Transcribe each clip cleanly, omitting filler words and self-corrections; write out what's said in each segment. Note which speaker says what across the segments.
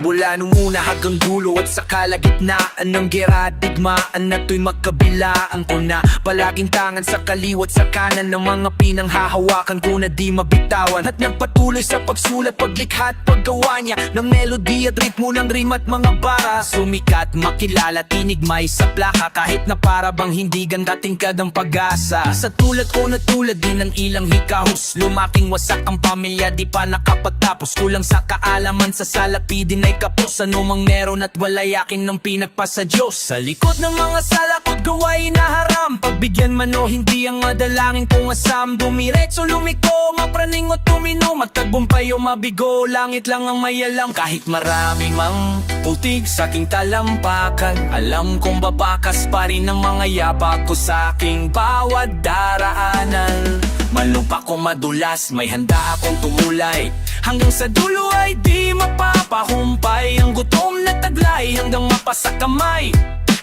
Speaker 1: Mula nung una hanggang dulo at sa kalagitnaan ng gera at digmaan na to'y magkabilaan ko na palaging tangan sa kaliwat sa kanan ng mga pinanghahawakan ko na di mabitawan. At nagpatuloy sa pagsulat, paglikha at paggawa niya ng melody at ritmo ng rima at mga bara. Sumikat, makilala, tinigmay sa plaka kahit na para bang hindi ganda tingkad ang pag-asa. Sa tulad ko na tulad din ng ilang hikahos, lumaking wasak ang pamilya, di pa nakapagtapos. Kulang sa kaalaman, sa salapi din ay kapos. Ano mang meron at walay akin ng pinagpasa Diyos. Sa likod ng mga salakot gawain na haram, pagbigyan man o hindi ang madalangin kong asam. Dumiretso lumiko, mapraning o tumino, magtagumpay o mabigo, langit lang ang may alam. Kahit maraming mang putik sa aking talampakan, alam kong babakas pa rin ang mga yabag ko sa aking bawat daraanan. Malupa ko madulas, may handa akong tumulay, hanggang sa dulo ay di mapapahumpay. Ang gutom na taglay hanggang mapasa kamay,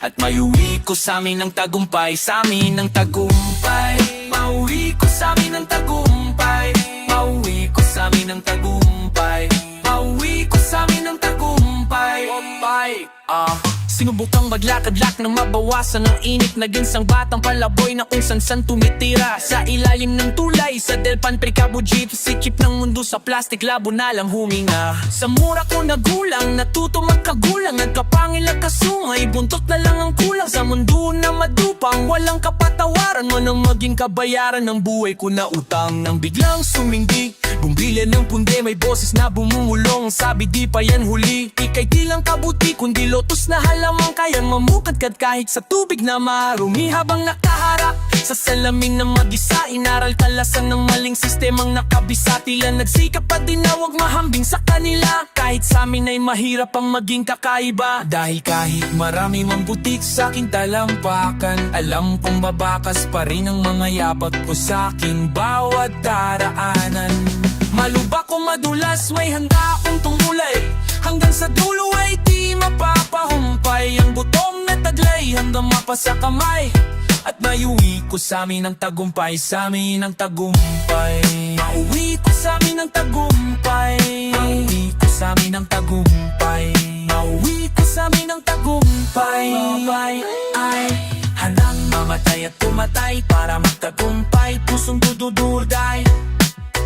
Speaker 1: at mauwi ko sa amin ng tagumpay, sa amin ng tagumpay. Mauwi ko sa amin ng tagumpay, mauwi ko sa amin ng tagumpay, mauwi ko sa amin ng tagumpay. Sinubukang maglakad-lak nang mabawasan ang init, naging sang batang palaboy na kung san-san tumitira sa ilalim ng tulay. Sa Delpan, Pricabo, jeep, sikip ng mundo sa plastic, labo na lang huminga. Sa mura ko nagulang, natuto magkagulang, nagkapangil at kasungay, buntot na lang ang kulang. Sa mundo na madupang, walang kapatawaran, manang maging kabayaran ng buhay ko na utang. Nang biglang sumindig, bumbilya ng punde, may boses na bumungulong, sabi di pa yan huli. Ika'y di lang kabuti, kundi lotos na halamang kayang mamukadkad kahit sa tubig na marumi. Habang nakaharap sa salamin na mag-isa, inaral talasan ng maling sistemang nakabisa. Tila nagsikap pa din na wag mahambing sa kanila, kahit sa amin ay mahirap ang maging kakaiba. Dahil kahit marami mang butik sa aking talampakan, alam kong babakas pa rin ang mga yabag ko sa aking bawat daraanan. Malubak o madulas, may handa akong tumulay, hanggang sa dulo ay di mapapahumpay. Ang gutom na taglay hanggang mapasa kamay, at mauwi ko sa amin ng tagumpay, sa amin ng tagumpay. Mauwi ko sa amin ng tagumpay, mauwi ko sa amin ng tagumpay, mauwi ko sa amin ng tagumpay. Ay, handang mamatay at tumatay para magtagumpay, pusong dududurday.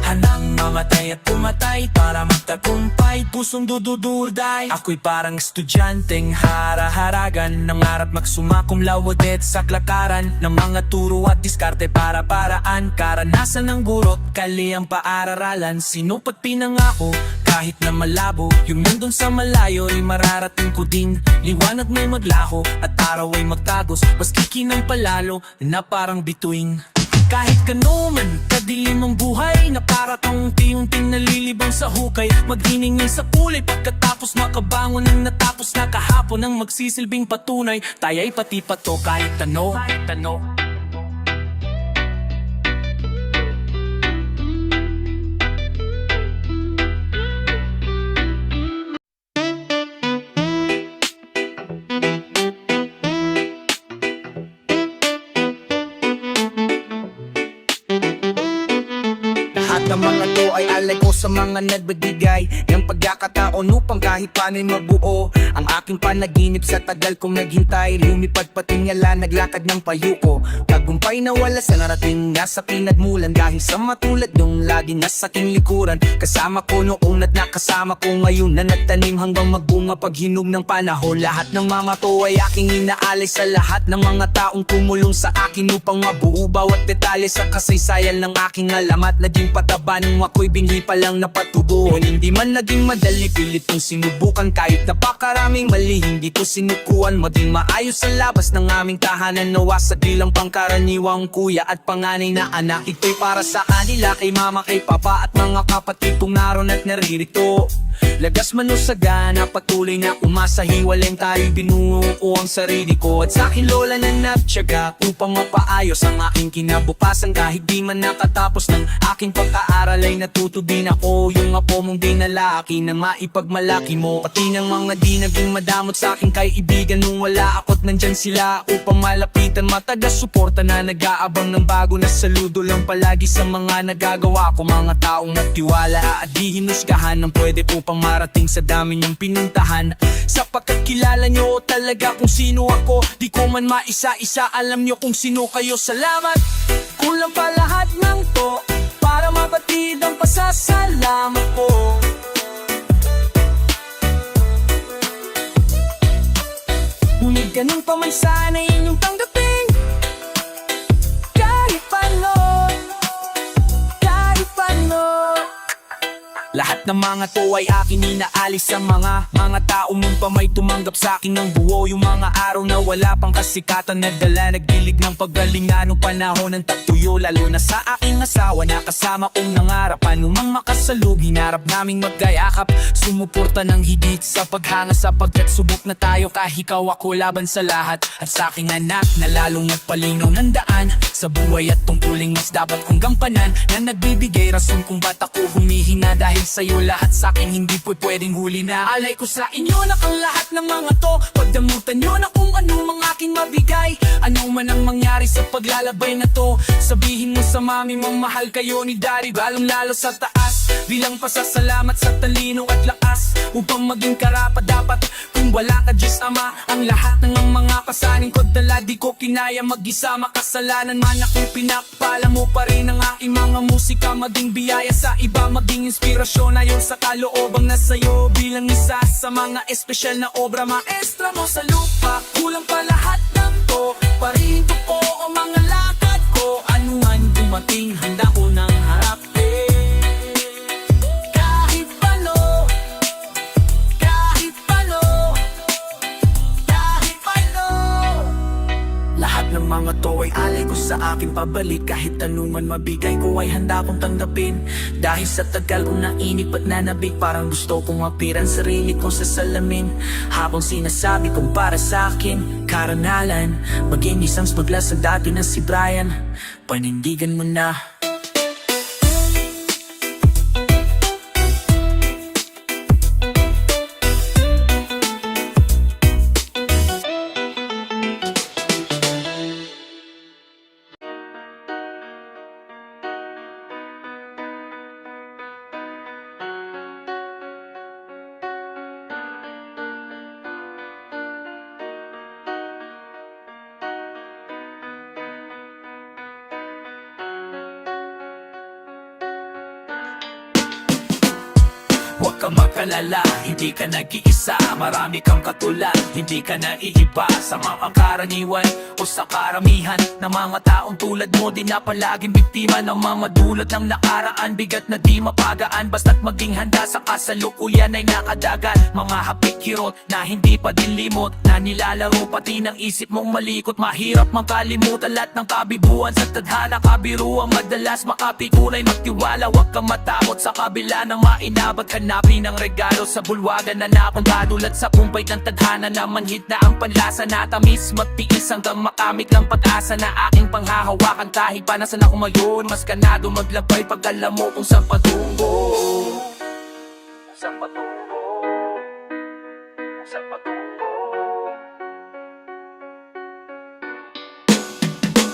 Speaker 1: Handang mamatay at pumatay para magtagumpay, pusong dududurday. Ako'y parang estudyanteng haraharagan, nangarap magsumakum laudet sa klakaran ng mga turo at diskarte para paraan. Karanasan ng guro't kali ang paararalan, sinupat pinangako kahit na malabo. Yung nandun sa malayo ay mararating ko din, liwanag may maglaho at araw ay magtagos, maski kinang palalo na parang bituin. Kahit gano'n man kadilim ang buhay, na para kang unti-unting nalilibang sa hukay, maghiningin sa kulay pagkatapos makabangon ng natapos na kahapon ang magsisilbing patunay. Taya'y pati pato kahit tano. Lahat ng mga to ay alay ko sa mga nagbibigay ng pagkakataon upang kahit paano'y mabuo ang aking panaginip. Sa tagal kong naghintay, lumipad patingala, naglakad ng payuko, tagumpay na wala sa narating, nasa pinagmulan. Dahil sa matulad nung lagi nasa aking likuran, kasama ko noon at nakasama ko ngayon, na nagtanim hanggang magbunga paghinog ng panahon. Lahat ng mga to ay aking inaalay sa lahat ng mga taong tumulong sa akin upang mabuo bawat detalye sa kasaysayan ng aking alamat. Naging pataba nung ako'y binhi pa lang napatubuhan, hindi man naging madali, pilit kong sinubukan. Kahit napakaraming mali, hindi ko sinukuan, maging maayos sa labas ng aming tahanan. Nawa sa bilang pangkaraniwang kuya at panganay na anak, ito'y para sa kanila, kay mama, kay papa at mga kapatid kong naroon at naririto. Lagas man o sagana, patuloy na umasa, hiwaleng tayo binuo ko ang sarili ko at sa akin lola na nagtiyaga upang mapaayos ang aking kinabukasan. Kahit di man nakatapos ng aking pagkaayos, pag-aaral ay natuto din ako. Yung apo mong dinalaki na maipagmalaki mo. Pati ng mga di naging madamot sa aking kaibigan. Nung wala ako't nandyan sila upang malapitan. Matagas suporta na nag-aabang ng bago. Na saludo lang palagi sa mga nagagawa ko. Mga taong nagtiwala at di hinusgahan ng pwede upang marating sa dami niyong pinuntahan. Sapagkat kilala nyo talaga kung sino ako. Di ko man maisa-isa, alam nyo kung sino kayo. Salamat, kulang pa lahat ng to para mabatid ang pasasalamat ko. Ngunit ganun pa man sana inyong tanggapin. Kahit paano, kahit paano. Lahat ng mga to ay akin inaalis sa mga tao mong pa may tumanggap sa akin ng buo. Yung mga araw na wala pang kasikatan, nagdala nagdilig ng paggalingan nung panahon ng tagtuyo. Lalo na sa aking asawa na kasama kong nangarap. Anumang makasalub, hinarap naming magkayakap. Sumuporta ng higit sa paghanga sapagkat subok na tayo. Kahit ikaw ako laban sa lahat. At sa aking anak na lalong nagpalinaw ng daan sa buhay at tungkuling mas dapat kong gampanan. Na nagbibigay rason kung ba't ako humihina. Dahil sa'yo lahat sa'kin hindi po'y pwedeng huli na. Alay ko sa inyo na kang lahat ng mga to. Pagdamutan nyo na kung ano mang aking mabigay. Ano man ang mangyari sa paglalabay na to. Sabihin mo sa mami mong mahal kayo ni daddy. Lalong lalo sa taas bilang pasasalamat sa talino at lakas. Upang maging karapat dapat kung wala ka Diyos Ama. Ang lahat ng mga kasaning ko dala di ko kinaya mag-isa. Makasalanan man ako pinakpala mo pa rin ang aking mga musika. Maging biyaya sa iba, maging inspirasyon ayon sa kaloobang na sa'yo. Bilang isa sa mga espesyal na obra maestra mo sa lupa. Kulang pa lahat ng to, parinto ko o mga lakad ko. Ano man dumating, handa ko nang harapin. Kahit paano, kahit paano, kahit paano. Lahat ng mga to ay alay ko sa akin pabalik. Kahit anuman mabigay ko ay handa kong tanggapin. Dahil sa tagal kong nainip at nanabig, parang gusto kong mapiran sarili ko sa salamin. Habang sinasabi kong para sa akin karanalan, maging isang smugla sa dati na si Brian. Panindigan mo na. Huwag kang makalala, hindi ka nag-iisa. Marami kang katulad, hindi ka naiiba sa mga karaniwan o sa karamihan ng mga taong tulad mo. Di na palaging biktima ng mga dulot ng nakaraan. Bigat na di mapagaan, basta't maging handa sa kasalukuyan ay nakadagan. Mga hapik-kirot na hindi pa din limot, na nilalaro pati ng isip mong malikot. Mahirap makalimutan lahat ng kabibuan sa tadhana. Kabiruang madalas makapikulay, magtiwala. Huwag kang matakot sa kabila ng mainabat. Hanapin ang regalo sa bulwagan na napangkadulat sa pumpay ng tadhana na manhid na ang panlasa na tamis. Magtiis hanggang makamit ng pag-asa na aking panghahawakan. Kahit pa nasan ako ngayon, mas kanado maglabay pag alam mo kung saan patungo. Saan patungo, saan patungo.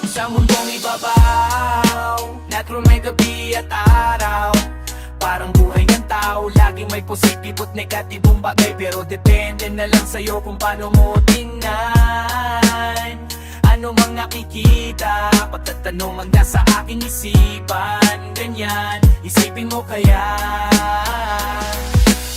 Speaker 1: Sa mundong ibabaw, natro may gabi at araw. Parang buhay ng tao, laging may positibo at negatibong bagay. Pero depende na lang sa'yo kung paano mo tingnan. Ano mang nakikita, pagtatanong ang nasa aking isipan. Ganyan, isipin mo kaya.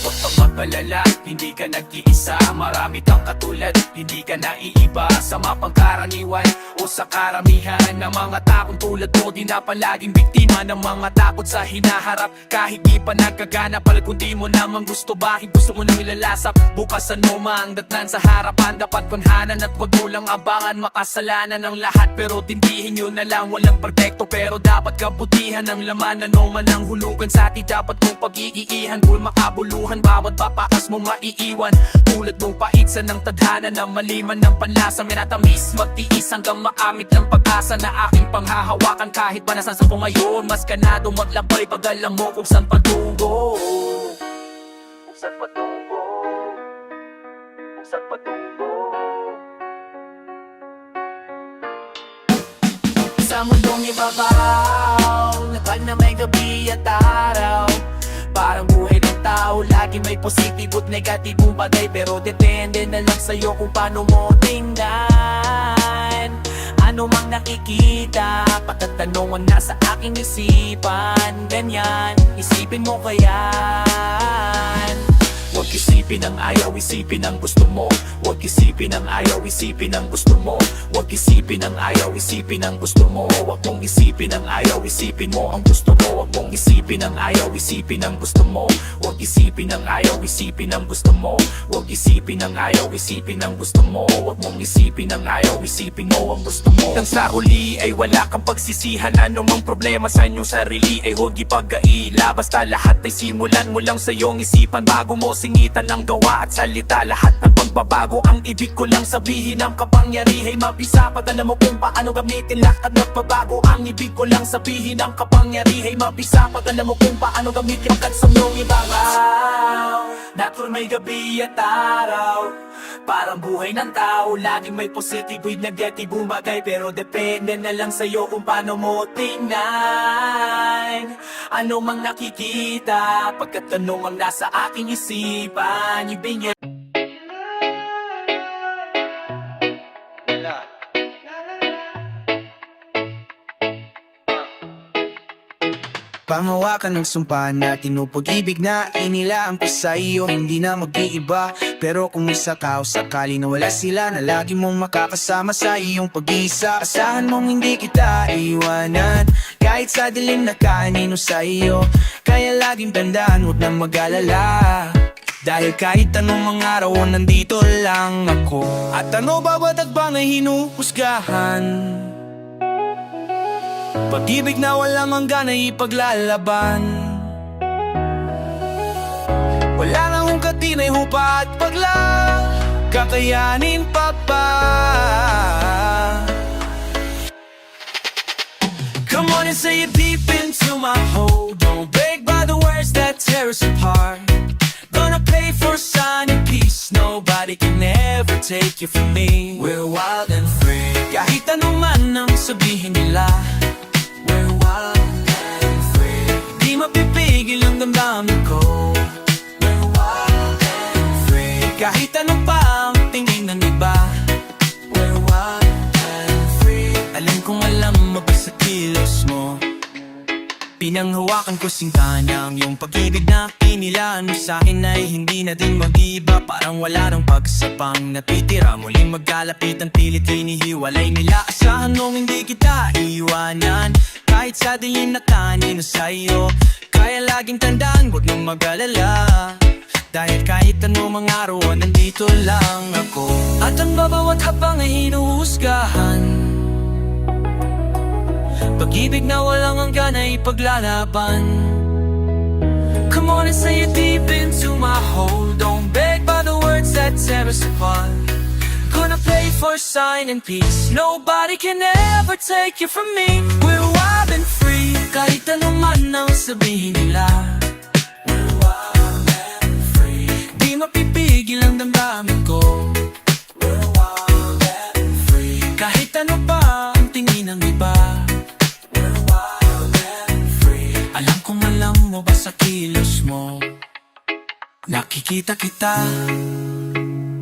Speaker 1: Huwag kang magpalala, hindi ka nag-iisa. Marami kang katulad, hindi ka naiiba sa mapangkaraniwan o sa karamihan ng mga taong tulad mo. Di na palaging biktima ng mga takot sa hinaharap. Kahit di pa nagkagana pala kung di mo naman gusto. Bakit gusto mo nang ilalasap? Bukas ano mang datnan sa harapan, dapat kunhanan at wag mo lang abangan. Makasalanan ng lahat pero tindihin nyo na lang. Walang perfecto pero dapat kabutihan ng laman. Ano man ang hulugan sa atin dapat mong pag-iihan. Kung makabuluhan bawat papakas mo maiiwan. katulad mong paitsa ng tadhana na maliman ng panlasa. Minatamis, magtiis hanggang makamit ng pag-asa na aking panghahawakan. Kahit ba nasan sa ngayon, mas ganado maglakbay pag alam mo kung saan patungo. Kung saan patungo, kung saan patungo. Sa mundong ibabaw, lapag na may gabi at araw. Parang buhay ng tao, lagi may positibo at negatibong bagay. Pero depende na lang sa'yo kung paano mo tingnan. Ano mang nakikita, patatanong ang nasa aking isipan. Ganyan, isipin mo kayan. Huwag isipin ang ayaw, isipin ang gusto mo. Huwag isipin ang ayaw, isipin ang gusto mo. Huwag isipin ang ayaw, isipin ang gusto mo. Huwag mong isipin ang ayaw, isipin mo ang gusto mo. Huwag mong isipin ang ayaw, isipin ang gusto mo. Huwag isipin ang ayaw, isipin ang gusto mo. Huwag isipin ang ayaw, isipin ang gusto mo. Huwag mong isipin ang ayaw, isipin mo ang gusto mo. Nang sa huli ay wala kang pagsisihan. Ano mang problema sa inyong sarili ay huwag ipag-aila. Basta lahat ay simulan mo lang sa iyong isipan. Bago mo singitan ng gawa at salita, lahat ng pagbabago ang ibig ko lang sabihin. Ang kapangyarihan ay mabisa pag alam mo kung paano gamitin lahat ng pagbabago. Ang ibig ko lang sabihin, ang kapangyarihan ay mabisa pag alam mo kung paano gamitin pagkat sa mong ibabaw. Natural may gabi at araw, parang buhay ng tao, laging may positibo at negatibong bagay. Pero depende na lang sa'yo kung paano mo tingnan. Ano mang nakikita, pagkatanong ang nasa aking isipan. Ibigay
Speaker 2: Panghawakan ng sumpa na tinupag-ibig na inilaan ko sa iyo, hindi na mag-iiba. Pero kung isa ka o sakali na wala sila, na lagi mong makakasama sa iyong pag-iisa. Asahan mong hindi kita iwanan, kahit sa dilim na kanino sa iyo. Kaya laging tandaan, huwag na mag-alala, dahil kahit anong mga araw, nandito lang ako. At ano bawat agbang ay hinuhusgahan, pag-ibig na walang hanggan ay ipaglalaban. Wala nang hungkatin ay hupa at pagla, kakayanin pa ba? Come on and say it deep into my hold. Don't break by the words that tear us apart. Gonna play for sun and peace, nobody can ever take you from me. We're wild and free, kahit ano man ang sabihin nila. We're wild and free, di mapipigil ang damdamin ko. We're wild and free, kahit ano pa ang tingin ng iba. We're wild and free, alam kong alam mo ba sa kilos mo. Pinanghawakan ko sinta ng iyong pag-ibig na kinilaan mo sa'kin ay hindi na din mag-iba. Parang wala nang pagsapang natitira, muling magkalapit ang pilit hinihiwalay nila. Asahan mong hindi kita iwanan, kahit sa diin na kanino sa'yo. Kaya laging tandaan, huwag nang mag-alala, dahil kahit ano mga araw, nandito lang ako. At ang babawat habang ay hinuhusgahan, pag-ibig na walang hanggan ay ipaglalaban. Come on and say it deep into my hold. Don't beg by the words that tear us apart. Gonna play for sign and peace, nobody can ever take you from me. We're wild and free, kahit ano man ang sabihin nila. We're wild and free, di mapipigil ang damdamin ko. We're wild and free, kahit ano pa ang tingin ng iba. We're wild and free, alam kong alam mo ba sa kilos mo. Nakikita kita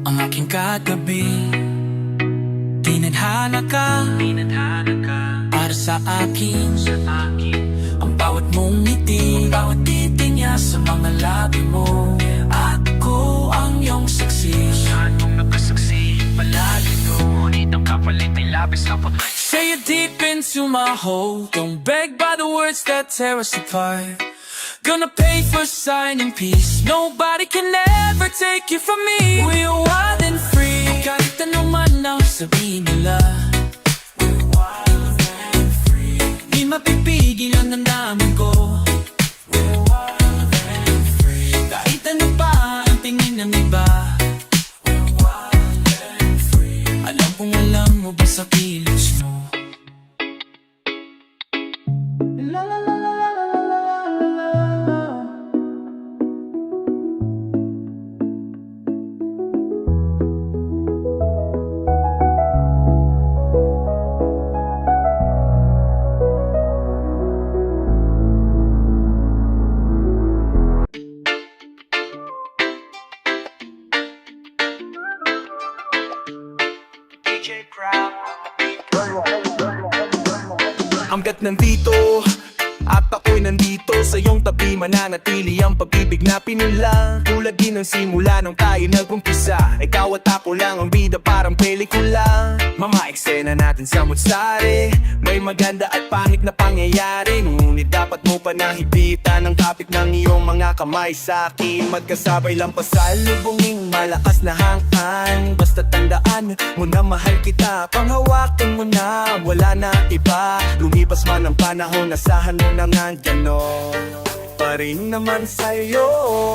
Speaker 2: ang aking kagabi, tinadhana ka para sa akin. Ang bawat mong ngiti, bawat titing niya sa mga labi mo. Ako ang iyong saksi, saan mong nakasaksi, palagi no. Ngunit ang kapalit ay labis na pag say it deep into my hole. Don't beg by the words that tear us apart. Gonna pay for sign and peace, nobody can ever take you from me. We're wild and free, kahit ano man ang sabihin nila. We're wild and free, di mapipigil ang damdamin ko. We're wild and free, kahit ano pa ang tingin ng iba. Hanggat nandito at ako'y nandito sa iyong tabi, mananatili ang pag-ibig na pinula. Tulad din ng simula nung tayo nag-umpisa, ikaw at ako lang ang bida parang pelikula. Mga eksena natin sa mutsari, may maganda at pangit na pangyayari. Ngunit dapat mo pa nahibitan ang kapit ng iyong mga kamay sa akin. Magkasabay lang pasalubungin malakas na hangin. Basta tandaan mo na mahal kita, panghawakan mo na wala na iba. Lumipas man ang panahon, asahan mo na nandyan pa rin naman sa'yo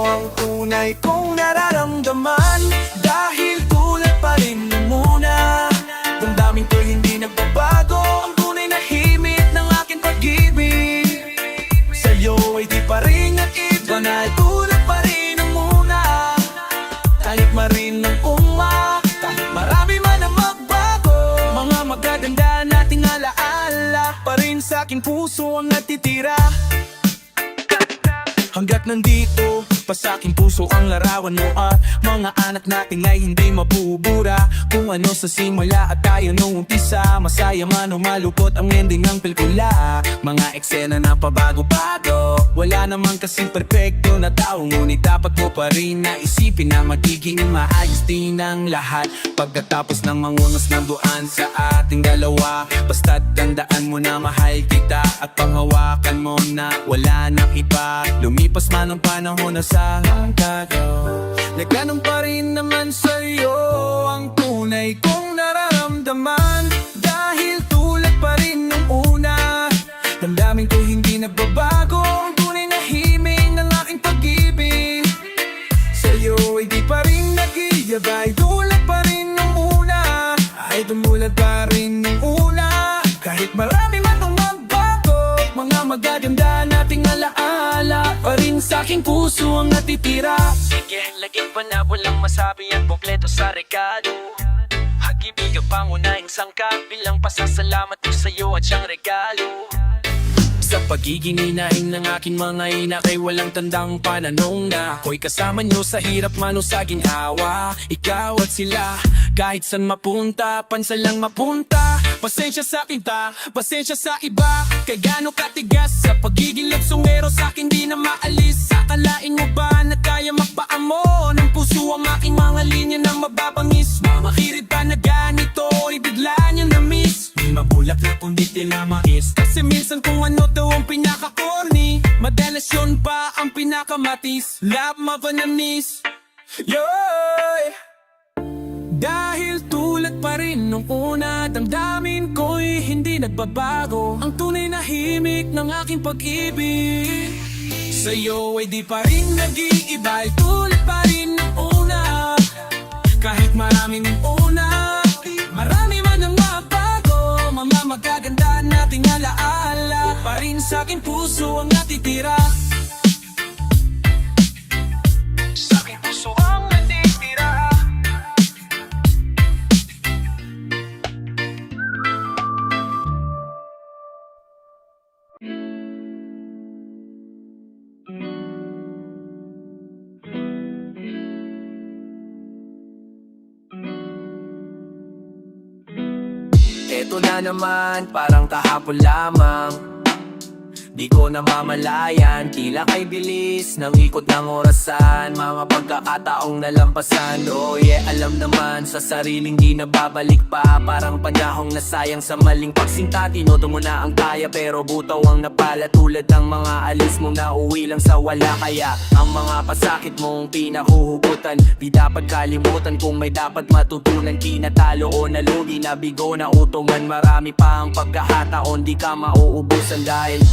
Speaker 2: ang tunay kong nararamdaman. Dahil tulad pa rin nung muna, damdamin ko'y hindi nagbabago. Ang tunay na himit ng aking pag-ibig sa'yo ay di pa rin nag-iba na tulad pa rin nung muna. Kahit marin ng marami man ang magbago, mga magaganda nating alaala pa rin sa aking puso ang natitira. Hanggat nandito pa sa aking puso ang larawan mo at mga anak natin ay hindi mabubura. Kung ano sa simula at tayo nung umpisa, masaya man o malupot ang ending ng pelikula. Mga eksena na pabago-bago, wala naman kasing perfecto na tao. Ngunit dapat mo pa rin naisipin na magiging maayos din ang lahat pagkatapos ng mangunos ng buwan sa ating dalawa. Basta't tandaan mo na mahal kita at panghawakan mo na wala nang iba. Lumipas man ang panahon na sa hanggago, nagganong pa rin naman sa'yo ang tunay kong nararamdaman. Dahil tulad pa rin nung una, damdamin ko hindi nagbabago. Ang tunay na himig ng aking pag-ibig sa'yo ay di pa rin nag-iabay. Tulad pa rin nung una, ay tumulad pa rin nung una. Kahit marami man ang magbago, mga magaganda nating alaala pa rin sa aking puso ang natitira. Sige, laging pa na walang masabi at kompleto sa regalo. Hag-ibig ang pangunahing sangkap, bilang pasasalamat ko sa'yo at siyang regalo. Sa pagiging inahin ng aking mga ina, kay walang tandang pananong na ako'y kasama nyo sa hirap man o sa ginhawa. Ikaw at sila, kahit san mapunta, pansalang mapunta. Pasensya sa kita, pasensya sa iba, kay gano'ng katigas sa pagiging laksongero sa akin di na maalis. Akalain mo ba na kaya magpaamo ng puso ang aking mga linya na mababangis? Mamakirid pa na ganito, ibigla niya na miss. Di mabulak na kundi tila mais, kasi minsan kung ano daw ang pinaka-corny, madalas yun pa ang pinakamatis. Love mavananis, yoy. Dahil tulad pa rin nung una, damdamin ko'y hindi nagbabago. Ang tunay na himig ng aking pag-ibig sa'yo ay di pa rin nag-iiba. Tulad pa rin nung una, kahit marami ng una, marami man ang mabago. Mga magaganda nating alaala pa rin sa aking puso ang natitira. Sa aking puso ang natitira. Ito na naman, parang kahapon lamang. Di ko namamalayan, tila kay bilis ng ikot ng orasan. Mga pagkakataong nalampasan, oh yeah, alam naman sa sariling di nababalik pa. Parang panahong nasayang sa maling pagsinta. Tinodo mo na ang kaya pero butaw ang napala. Tulad ng mga alis mong nauwi lang sa wala. Kaya ang mga pasakit mong pinahuhugutan, di dapat kalimutan. Kung may dapat matutunan, kinatalo o nalugi, nabigo na utungan. Marami pa ang pagkakataon, di ka mauubusan. Dahil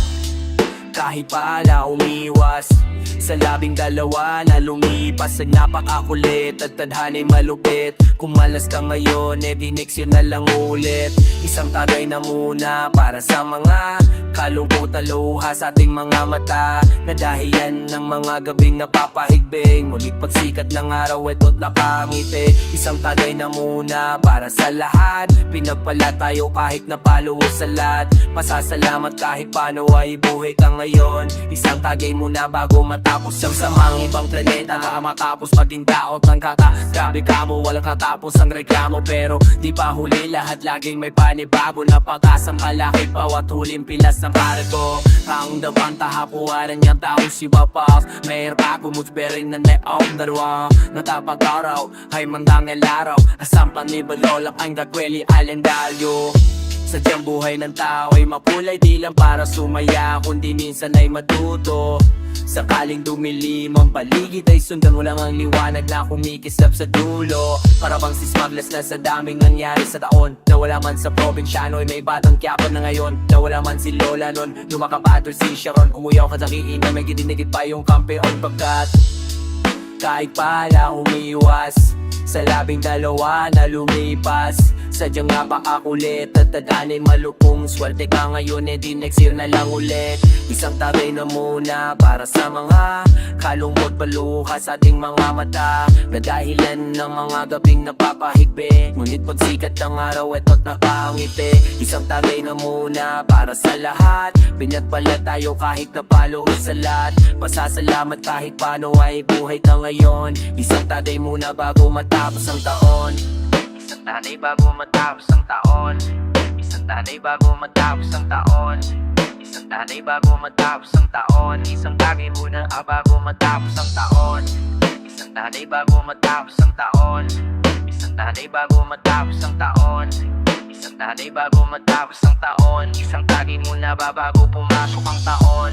Speaker 2: kahit paala umiwas sa labing dalawa na lumipas. Ang napakakulit at tadhana'y malupit. Kung malas ka ngayon, di next yun na lang ulit. Isang tagay na muna para sa mga kalungkutan luha sa ating mga mata, na dahilan ng mga gabing napapahigbing. Mulit pagsikat ng araw eto't nakangiti. Isang tagay na muna para sa lahat. Pinagpala tayo kahit napalo sa lahat. Pasasalamat kahit paano ay buhay ka ngayon. Isang tagay muna bago matapos ang samang ibang planeta. Matapos maging daot ng kata. Grabe ka mo, walang kata
Speaker 1: matapos ang reklamo. Pero di pa huli lahat, laging may panibago na pag-asang malaki. Bawat huling pilas ng kargo ang depan tahapuan niyang tao si Bapak. May bago mo berin na neong darwa natapag araw ay mandang elaraw. Asang panibalolak ang dagweli alendalyo. Sadyang buhay ng tao ay mapulay, di lang para sumaya, kundi minsan ay matuto. Sakaling dumilim ang paligid ay sundan mo lang ang liwanag na kumikislap sa dulo. Para bang si Smuggles na sa daming nangyari sa taon. Nawala man sa probinsyano ay may batang Quiapo na ngayon. Nawala man si Lola nun, lumakapato si Sharon. Umuyaw ka sa kiin na may gidinigit pa yung kampeon. Pagkat kahit pala umiwas sa labing dalawa na lumipas. Sadyang nga pa akulit at tadanin malupong swerte ka ngayon di next year na lang ulit. Isang tabi na muna para sa mga kalungkot paluha sa ating mga mata. Na dahilan ng mga gabing napapahigpit, ngunit pagsikat ng araw eto't nakangiti. Isang tabi na muna para sa lahat, binyat pala tayo kahit napalo sa lahat. Pasasalamat kahit paano ay buhay na ngayon. Isang tabi muna bago matapos ang taon. Isang tanay bago matapos ang taon. Isang tanay bago matapos ang taon. Isang tanay bago matapos ang taon. Isang tanay muna bago matapos ang taon. Isang tanay bago matapos ang taon. Isang tanay bago matapos ang taon. Isang tanay bago matapos ang taon. Isang tanay muna bago pumasok ang taon.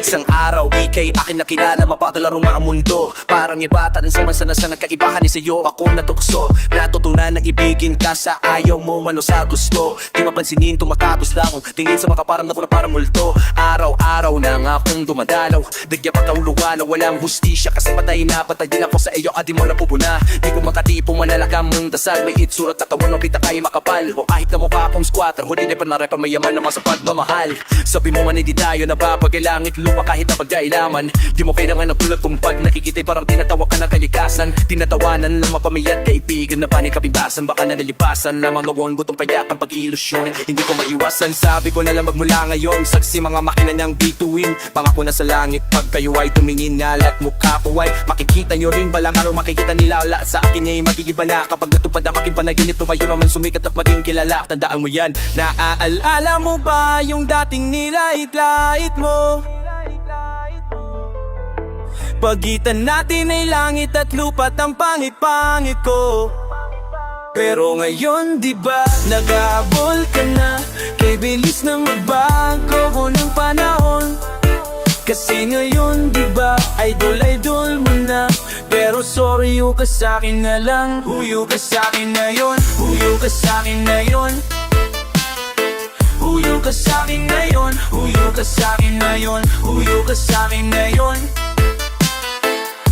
Speaker 1: Isang araw, ika'y akin nakilala, mapakalaro nga ang mundo. Parang iba, tarin sa mansanas na nagkaibahan ni sa'yo ako natukso. Natutunan na ibigin ka sa ayaw mo, mano sa gusto. Di mapansinin, tumatapos lang tingin sa makaparang na parang multo. Araw-araw na nga akong dumadalaw, digya pa kaulugan na walang hustisya. Kasi patay na, patay din ako sa iyo, adi mo na pupuna. Di ko makatipo, manalakam ng dasal. May itsurat at tawa ng kita kayo makapal. O kahit na mukha akong squatter, huli na pa na repa mayaman naman sa pagmamahal. Sabi mo man hindi tayo napapagilangit lupa kahit na pagdailaman. Di mo kailangan ng tulad kung pag nakikita'y parang tinatawa ka ng kalikasan. Tinatawanan lang mapamilya at kaibigan na panik kapibasan. Baka nalilipasan na mga wong gutong payakan pag-ilusyon. Hindi ko maiwasan, sabi ko na lang magmula ngayon. Saksi mga makina niyang bituin, pangako na sa langit pag kayo ay tumingin na lahat mukha ko ay makikita nyo rin. Balang araw makikita nila wala sa akin ay magigiba na. Kapag natupad ang aking panaginip, tumayo naman sumikat at maging kilala. Tandaan mo yan, naaalala mo ba yung dating nilait-lait mo? Pagitan natin ay langit at lupa't ang pangit-pangit ko. Pero ngayon di ba nag-aabol ka na, kay bilis na magbago ng panahon. Kasi ngayon di ba idol-idol mo na. Pero sorry you ka sa'kin na lang. Huyo ka sa'kin na yun. Huyo ka sa'kin na yun. Huyo ka sa'kin na yun. Huyo ka sa'kin na yun. Huyo ka sa'kin na yun.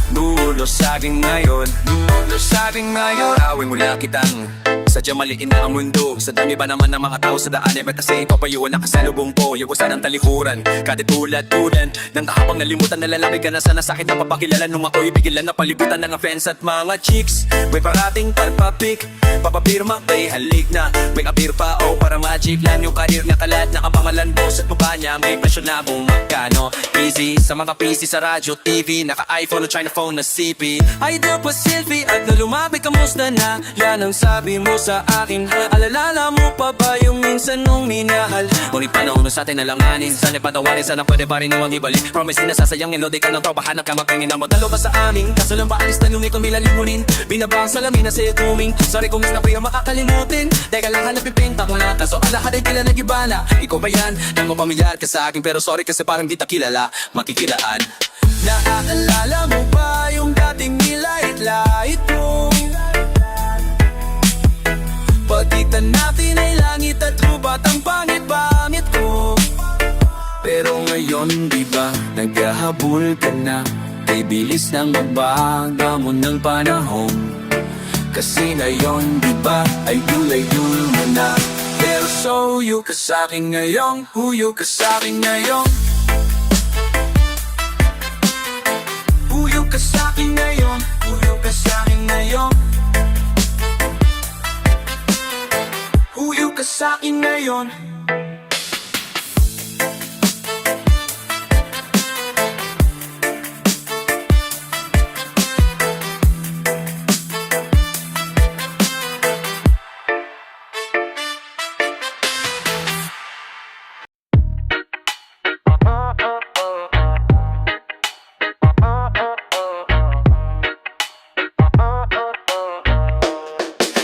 Speaker 1: Dulo sa'kin ngayon, dulo sa'kin ngayon. Awing mula kitang sadyang maliin na ang mundo. Sa dami ba naman ng mga tao sa daan ay kasi papayuan na kasalubong ko. Iwasan ang talikuran, kaditulad-tulan nang habang nalimutan na lalaki ka na sana sakit na papakilala. Nung ako'y bigilan na palibutan ng fans at mga chicks. May parating parpapik, papapirma may halik na. May kapir pa o para ma-achieve yung karir na kalat. Nakapangalan boss at mukha niya may presyon na kung magkano. Easy sa mga PC, sa radyo, TV, naka-iPhone o China phone na CP. Idol pa selfie at nalumabi kamusta na. Yan ang sabi mo sa akin. Alalala mo pa ba yung minsan nung minahal? Ngunit panahon sa atin nalanganin. Sana patawarin, sana pwede pa rin yung ibalik. Promise din na sasayangin, lo di ka ng tropa. Hanap ka magpingin na modalo ba sa amin? Kaso lang ba alis na lumik kung milalimunin? Binabang salamin na sa'yo tuming. Sorry kung na priya makakalimutin. Teka lang hanap yung pinta ko na. Kaso ang lahat ay tila nag-ibala. Ikaw ba yan? Nang mapamilyar ka sa akin. Pero sorry kasi parang di ta kilala. Makikilaan. Naaalala mo ba yung dating nilait-lait mo? Pagitan natin ay langit at lupa't ang pangit-pangit ko. Pero
Speaker 2: Pero ngayon diba, naghahabol ka na, kay bilis ng magbaga mo ng panahon. Kasi ngayon diba, ay dulay-dul mo na. Pero so ka sa'kin ngayon, huyo ka sa'kin ngayon. Huyo ka sa'kin ngayon, huyo ka sa'kin ngayon. Huyo ka sa'kin ngayon.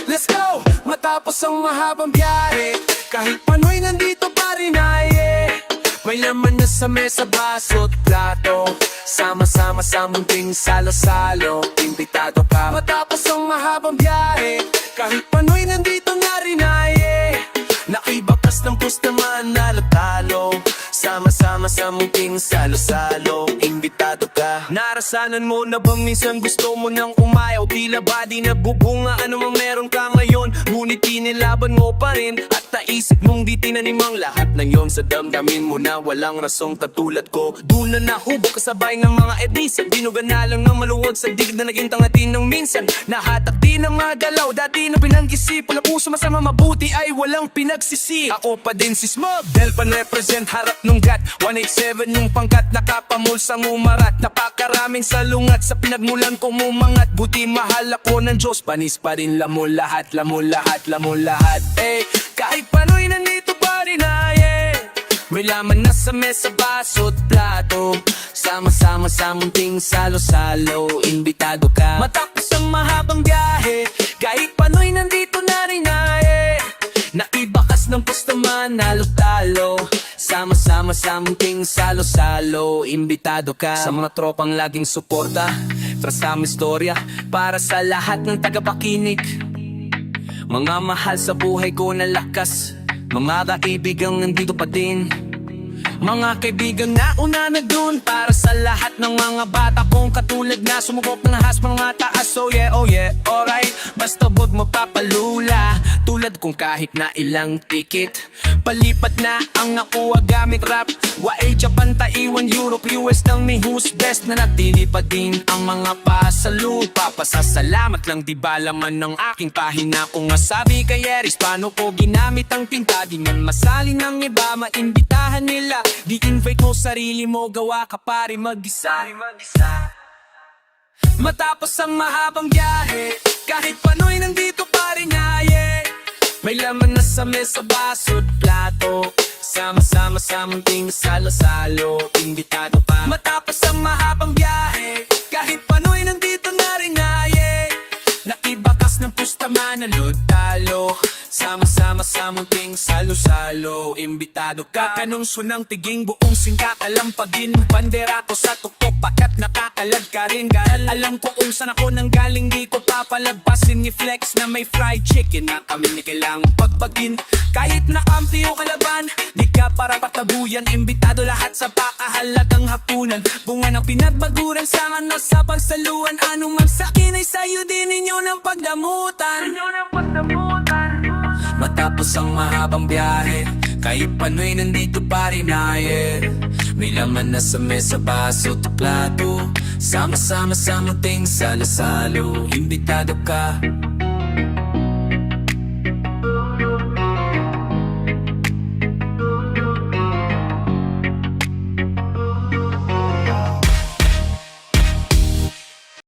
Speaker 2: Let's go! Matapos ang mahabang biyahe, kahit pano'y nandito pa rin ay may laman na sa mesa, baso at plato. Sama-sama sa munting salo-salo, imbitado ka. Matapos ang mahabang biyahe, kahit pano'y nandito na rin ay nakibakas ng pustaman na latalo. Sama-sama sa munting salo-salo, imbitado ka. Narasanan mo na bang minsan gusto mo nang umayaw? Tila ba di nabubunga anumang meron ka ngayon? Ngunit tinilaban mo pa rin at naisip mong di tinanim ang lahat ng yon sa damdamin mo na walang rasong katulad ko. Doon na nahubog kasabay ng mga edisip, dinugan na lang ng maluwag sa digid na naging tangatin ng minsan. Nahatak din ng mga galaw, dati na pinag-isip, wala puso masama mabuti ay walang pinagsisi. Ako pa din si Smug, Delpan represent harap nung gat 187 yung pangkat, nakapamulsang umarat. Napakaraming salungat sa pinagmulan kong umangat. Buti mahal ako ng Diyos, panis pa rin lamol lahat, lamol lahat, lamol lahat. Kahit pano'y nandito pa rin ay may laman na sa mesa, baso at plato. Sama-sama sa munting salo-salo, imbitado ka. Matapos ang mahabang biyahe, kahit pano'y nandito na rin ay naibakas ng pustaman, nalo-talo. Sama-sama sa munting salo-salo, imbitado ka. Sa mga tropang laging suporta, trasama istorya para sa lahat ng tagapakinig. Mga mahal sa buhay ko na lakas, mga kaibigang nandito pa din. Mga kaibigan na una na dun para sa lahat ng mga bata kong katulad na sumubok ng ahas mga taas. Oh yeah, alright. Basta wag mapapalula, tulad kong kahit na ilang tikit. Palipat na ang nakuha gamit rap. Wae, Japan, Taiwan, Europe, US. Tell me who's best na natili pa din ang mga pasalupa. Pasasalamat lang di ba laman ng aking pahina. Kung masabi kay Eris paano ko ginamit ang tinta, di man masali ng iba, maimbitahan nila. Di invite mo sarili mo, gawa ka pare mag-isa. Matapos ang mahabang biyahe, kahit pano'y nandito pa rin ay may laman na sa mesa, baso at plato. Sama-sama sa munting salo-salo, imbitado pa. Matapos ang mahabang biyahe, kahit pano'y nandito na rin ay nakibakas ng pustaman na lutalo. Sama-sama sa munting salo-salo, imbitado ka. Kanungso ng tiging buong singkat, alampagin bandera ko sa tuktok, pakat nakakalag ka rin. Alam ko kung saan ako nanggaling, di ko papalagpasin ni Flex na may fried chicken na kami ni kailangang pagpagin. Kahit na kampi o kalaban, di ka para patabuyan, imbitado lahat sa pakahalagang hapunan. Bunga ng pinagbaguran sa ano sa pagsaluan, anumang sakin ay sayo din ninyo ng pagdamutan. Matapos ang mahabang biyahe, kahit pano'y nandito pa rin ay may laman na sa mesa, baso at plato. Sama-sama sa munting salo-salo, imbitado ka.